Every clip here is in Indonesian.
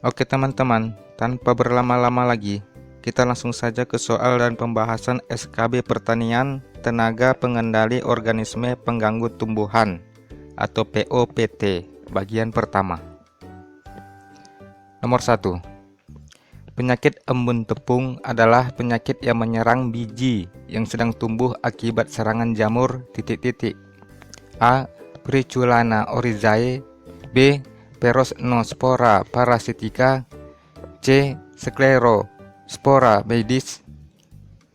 Oke teman-teman, tanpa berlama-lama lagi, kita langsung saja ke soal dan pembahasan SKB Pertanian Tenaga Pengendali Organisme Pengganggu Tumbuhan atau POPT, bagian pertama. Nomor 1. Penyakit embun tepung adalah penyakit yang menyerang biji yang sedang tumbuh akibat serangan jamur ... A. Priculana oryzae, B. Peronospora parasitica, C. Sclerospora maydis,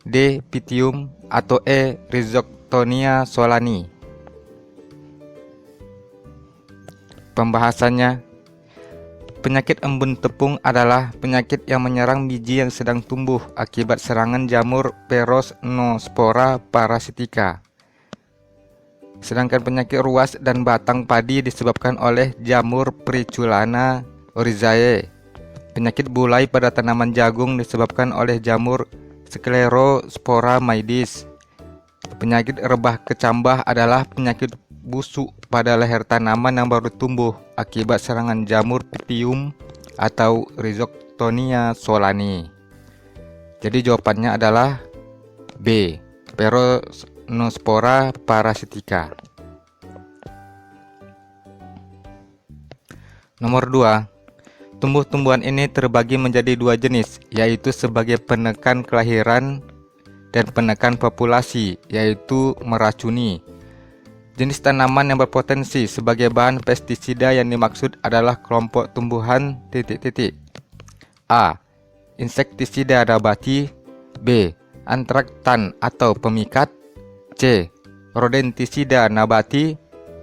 D. Pythium, atau E. Rhizoctonia solani. Pembahasannya, penyakit embun tepung adalah penyakit yang menyerang biji yang sedang tumbuh akibat serangan jamur Peronospora parasitica. Sedangkan penyakit ruas dan batang padi disebabkan oleh jamur Priculana oryzae. Penyakit bulai pada tanaman jagung disebabkan oleh jamur Sclerospora maydis. Penyakit rebah kecambah adalah penyakit busuk pada leher tanaman yang baru tumbuh akibat serangan jamur Pythium atau Rhizoctonia solani. Jadi jawabannya adalah B. Peronospora parasitica. Nomor 2. Tumbuh-tumbuhan ini terbagi menjadi dua jenis, yaitu sebagai penekan kelahiran dan penekan populasi, yaitu meracuni. Jenis tanaman yang berpotensi sebagai bahan pestisida yang dimaksud adalah kelompok tumbuhan ... A. Insektisida nabati, B. Antraktan atau pemikat, C. Rodentisida nabati,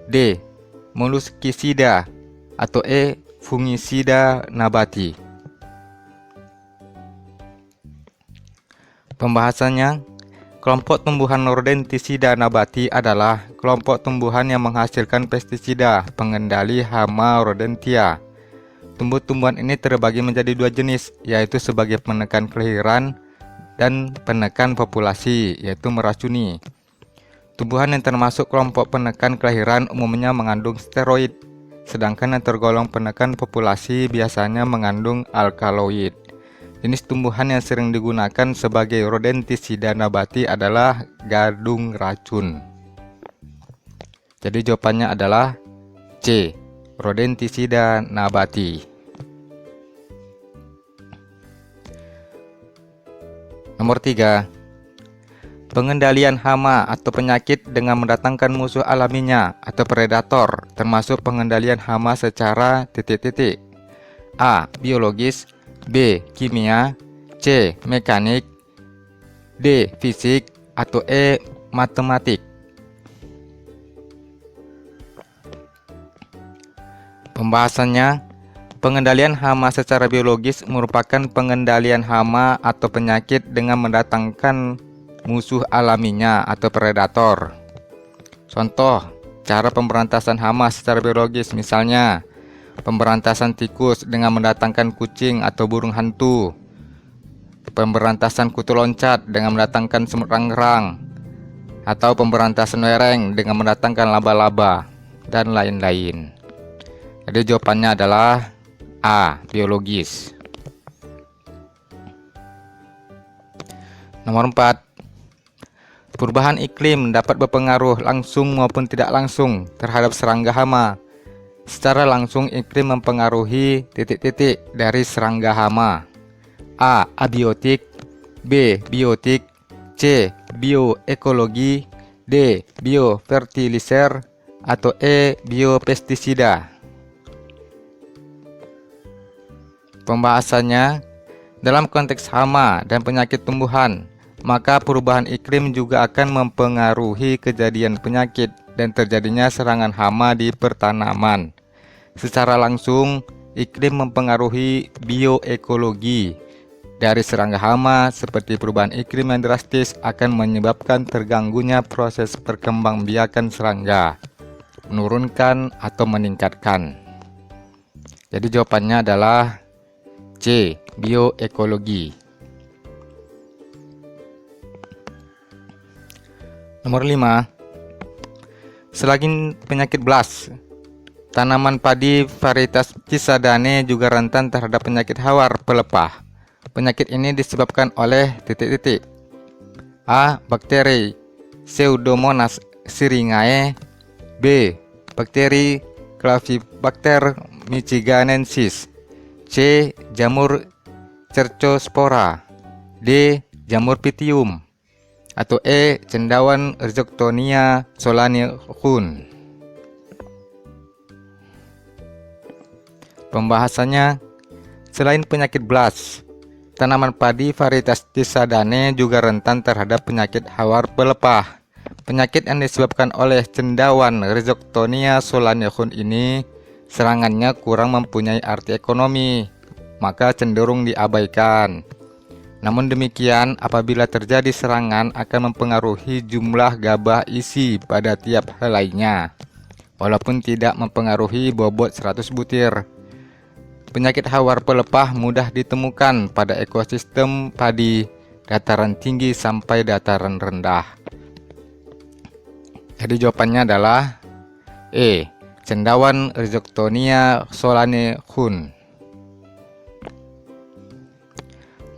D. Moluskisida, atau E. Fungisida nabati. Pembahasannya, kelompok tumbuhan rodentisida nabati adalah kelompok tumbuhan yang menghasilkan pestisida pengendali hama rodentia. Tumbuh-tumbuhan ini terbagi menjadi dua jenis, yaitu sebagai penekan kelahiran dan penekan populasi, yaitu meracuni. Tumbuhan yang termasuk kelompok penekan kelahiran umumnya mengandung steroid, sedangkan yang tergolong penekan populasi biasanya mengandung alkaloid. Jenis tumbuhan yang sering digunakan sebagai rodentisida nabati adalah gadung racun. Jadi jawabannya adalah C. Rodentisida nabati. Nomor 3. Pengendalian hama atau penyakit dengan mendatangkan musuh alaminya atau predator, termasuk pengendalian hama secara ... A. Biologis, B. Kimia, C. Mekanik, D. Fisik, atau E. Matematik. Pembahasannya, pengendalian hama secara biologis merupakan pengendalian hama atau penyakit dengan mendatangkan musuh alaminya atau predator. Contoh, cara pemberantasan hama secara biologis misalnya pemberantasan tikus dengan mendatangkan kucing atau burung hantu, pemberantasan kutu loncat dengan mendatangkan semut rangrang, atau pemberantasan lereng dengan mendatangkan laba-laba, dan lain-lain. Jadi jawabannya adalah A. Biologis. Nomor 4. Perubahan iklim dapat berpengaruh langsung maupun tidak langsung terhadap serangga hama. Secara langsung iklim mempengaruhi ... dari serangga hama. A. Abiotik, B. Biotik, C. Bioekologi, D. Biofertilizer, atau E. Biopestisida. Pembahasannya, dalam konteks hama dan penyakit tumbuhan, maka perubahan iklim juga akan mempengaruhi kejadian penyakit dan terjadinya serangan hama di pertanaman. Secara langsung, iklim mempengaruhi bioekologi. Dari serangga hama, seperti perubahan iklim yang drastis akan menyebabkan terganggunya proses perkembangbiakan serangga, menurunkan atau meningkatkan. Jadi jawabannya adalah C. Bioekologi. Nomor 5. Selain penyakit BLAS, Tanaman padi varietas Cisadane juga rentan terhadap penyakit hawar pelepah. Penyakit ini disebabkan oleh A. Bakteri Pseudomonas syringae. B. Bakteri Clavibacter michiganensis. C. Jamur Cercospora. D. Jamur Pythium. Atau E. Cendawan Rhizoctonia solanea. Pembahasannya, selain penyakit blast, tanaman padi varietas Cisadane juga rentan terhadap penyakit hawar pelepah. Penyakit yang disebabkan oleh cendawan Rhizoctonia solanea ini serangannya kurang mempunyai arti ekonomi, maka cenderung diabaikan. Namun demikian, apabila terjadi serangan akan mempengaruhi jumlah gabah isi pada tiap helainya, walaupun tidak mempengaruhi bobot 100 butir. Penyakit hawar pelepah mudah ditemukan pada ekosistem padi dataran tinggi sampai dataran rendah. Jadi jawabannya adalah E. Cendawan Rhizoctonia solanea.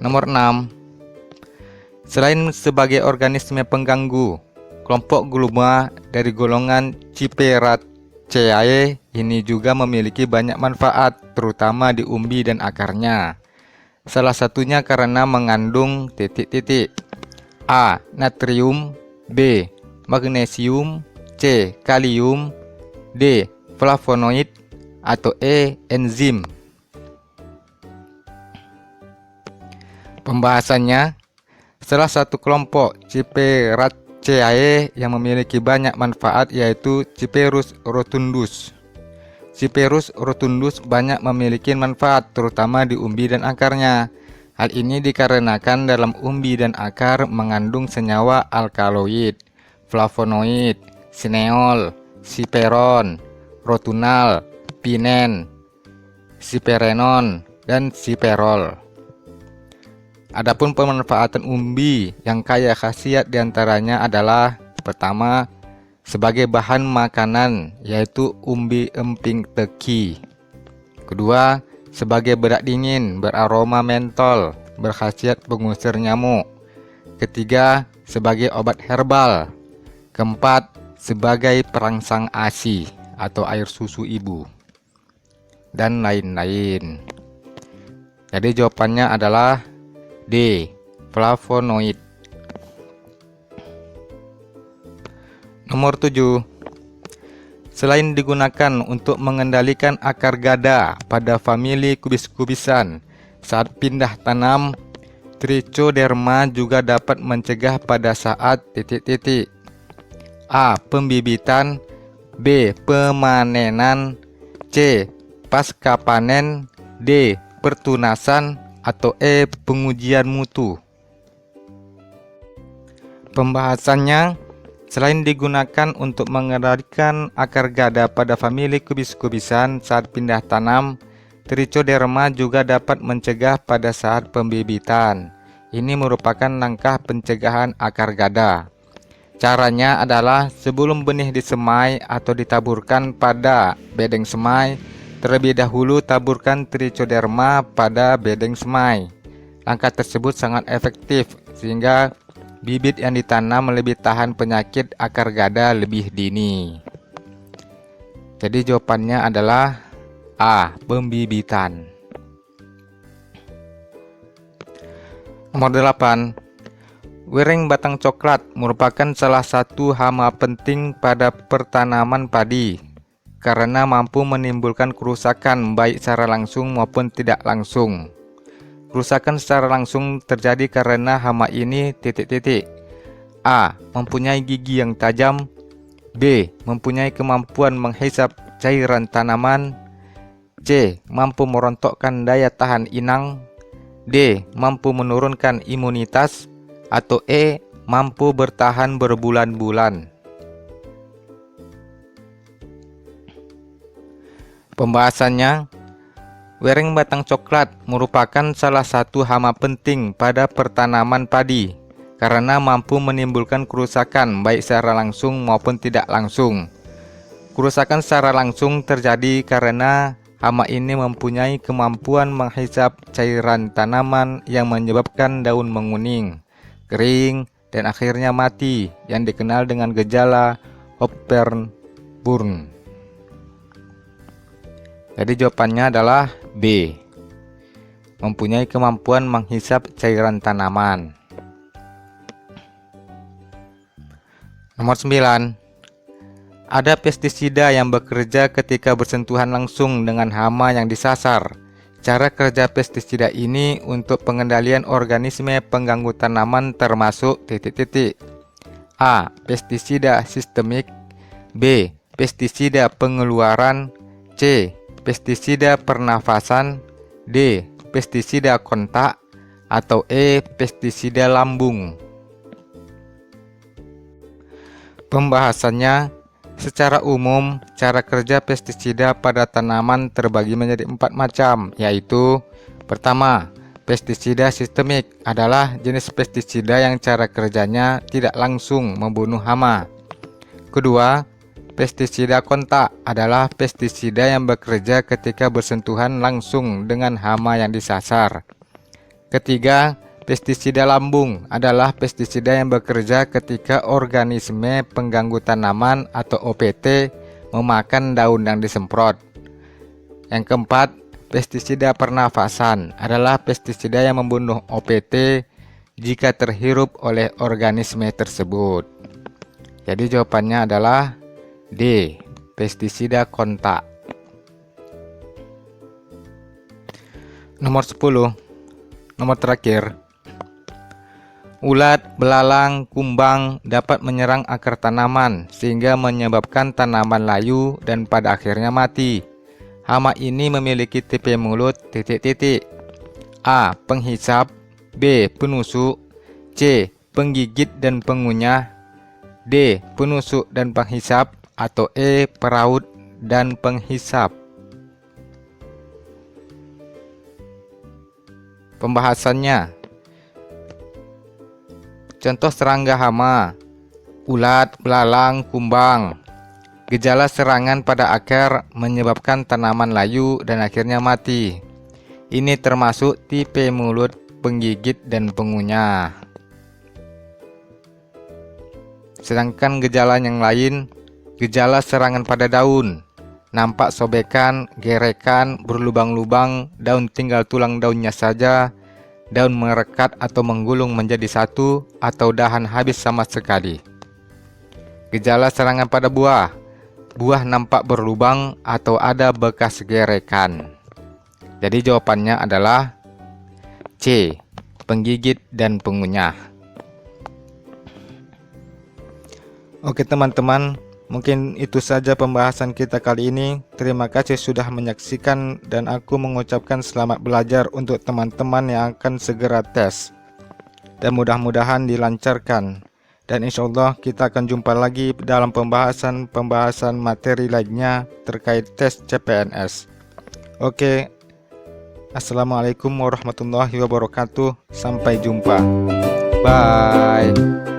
Nomor 6. Selain sebagai organisme pengganggu, kelompok gluma dari golongan Ciperaceae ini juga memiliki banyak manfaat, terutama di umbi dan akarnya. Salah satunya karena mengandung A. Natrium. B. Magnesium. C. Kalium. D. Flavonoid. Atau E. Enzim. Pembahasannya, salah satu kelompok Ciperaceae yang memiliki banyak manfaat yaitu Cyperus rotundus. Cyperus rotundus banyak memiliki manfaat, terutama di umbi dan akarnya. Hal ini dikarenakan dalam umbi dan akar mengandung senyawa alkaloid, flavonoid, sineol, siperon, rotunal, pinen, siperenon, dan siperol. Adapun pemanfaatan umbi yang kaya khasiat diantaranya adalah: pertama, sebagai bahan makanan yaitu umbi emping teki. Kedua, sebagai bedak dingin beraroma mentol berkhasiat pengusir nyamuk. Ketiga, sebagai obat herbal. Keempat, sebagai perangsang ASI atau air susu ibu, dan lain-lain. Jadi jawabannya adalah D. Flavonoid. Nomor 7. Selain digunakan untuk mengendalikan akar gada pada famili kubis-kubisan saat pindah tanam, Trichoderma juga dapat mencegah pada saat A. Pembibitan. B. Pemanenan. C. Pasca panen. D. Pertunasan. Atau E. Pengujian mutu. Pembahasannya, selain digunakan untuk mengendalikan akar gada pada famili kubis-kubisan saat pindah tanam, Trichoderma juga dapat mencegah pada saat pembibitan. Ini merupakan langkah pencegahan akar gada. Caranya adalah sebelum benih disemai atau ditaburkan pada bedeng semai, terlebih dahulu taburkan Trichoderma pada bedeng semai. Langkah tersebut sangat efektif sehingga bibit yang ditanam lebih tahan penyakit akar gada lebih dini. Jadi jawabannya adalah A. Pembibitan. Nomor 8. Wiring batang coklat merupakan salah satu hama penting pada pertanaman padi karena mampu menimbulkan kerusakan baik secara langsung maupun tidak langsung. Kerusakan secara langsung terjadi karena hama ini A. Mempunyai gigi yang tajam. B. Mempunyai kemampuan menghisap cairan tanaman. C. Mampu merontokkan daya tahan inang. D. Mampu menurunkan imunitas. Atau E. Mampu bertahan berbulan-bulan. Pembahasannya, wiring batang coklat merupakan salah satu hama penting pada pertanaman padi karena mampu menimbulkan kerusakan baik secara langsung maupun tidak langsung. Kerusakan secara langsung terjadi karena hama ini mempunyai kemampuan menghisap cairan tanaman yang menyebabkan daun menguning, kering, dan akhirnya mati yang dikenal dengan gejala Hoffmann-Burn. Jadi jawabannya adalah B. Mempunyai kemampuan menghisap cairan tanaman. Nomor 9. Ada pestisida yang bekerja ketika bersentuhan langsung dengan hama yang disasar. Cara kerja pestisida ini untuk pengendalian organisme pengganggu tanaman termasuk A. Pestisida sistemik. B. Pestisida pengeluaran. C. Pestisida pernafasan. D. Pestisida kontak. Atau E. Pestisida lambung. Pembahasannya, secara umum, cara kerja pestisida pada tanaman terbagi menjadi 4 macam, yaitu: pertama, pestisida sistemik adalah jenis pestisida yang cara kerjanya tidak langsung membunuh hama. Kedua, pestisida kontak adalah pestisida yang bekerja ketika bersentuhan langsung dengan hama yang disasar. Ketiga, pestisida lambung adalah pestisida yang bekerja ketika organisme pengganggu tanaman atau OPT memakan daun yang disemprot. Yang keempat, pestisida pernafasan adalah pestisida yang membunuh OPT jika terhirup oleh organisme tersebut. Jadi jawabannya adalah D. Pestisida kontak. Nomor 10. Nomor terakhir. Ulat, belalang, kumbang dapat menyerang akar tanaman sehingga menyebabkan tanaman layu dan pada akhirnya mati. Hama ini memiliki tipe mulut ... A. Penghisap. B. Penusuk. C. Penggigit dan pengunyah. D. Penusuk dan penghisap. Atau E. Peraut dan penghisap. Pembahasannya, contoh serangga hama: ulat, belalang, kumbang. Gejala serangan pada akar menyebabkan tanaman layu dan akhirnya mati. Ini termasuk tipe mulut, penggigit, dan pengunyah. Sedangkan gejala yang lain, gejala serangan pada daun, nampak sobekan, gerekan, berlubang-lubang, daun tinggal tulang daunnya saja, daun merekat atau menggulung menjadi satu, atau dahan habis sama sekali. Gejala serangan pada buah, buah nampak berlubang atau ada bekas gerekan. Jadi jawabannya adalah C. Penggigit dan pengunyah. Oke teman-teman, mungkin itu saja pembahasan kita kali ini. Terima kasih sudah menyaksikan dan aku mengucapkan selamat belajar untuk teman-teman yang akan segera tes. Dan mudah-mudahan dilancarkan. Dan insya Allah kita akan jumpa lagi dalam pembahasan materi lainnya terkait tes CPNS. Oke, Assalamualaikum warahmatullahi wabarakatuh. Sampai jumpa. Bye.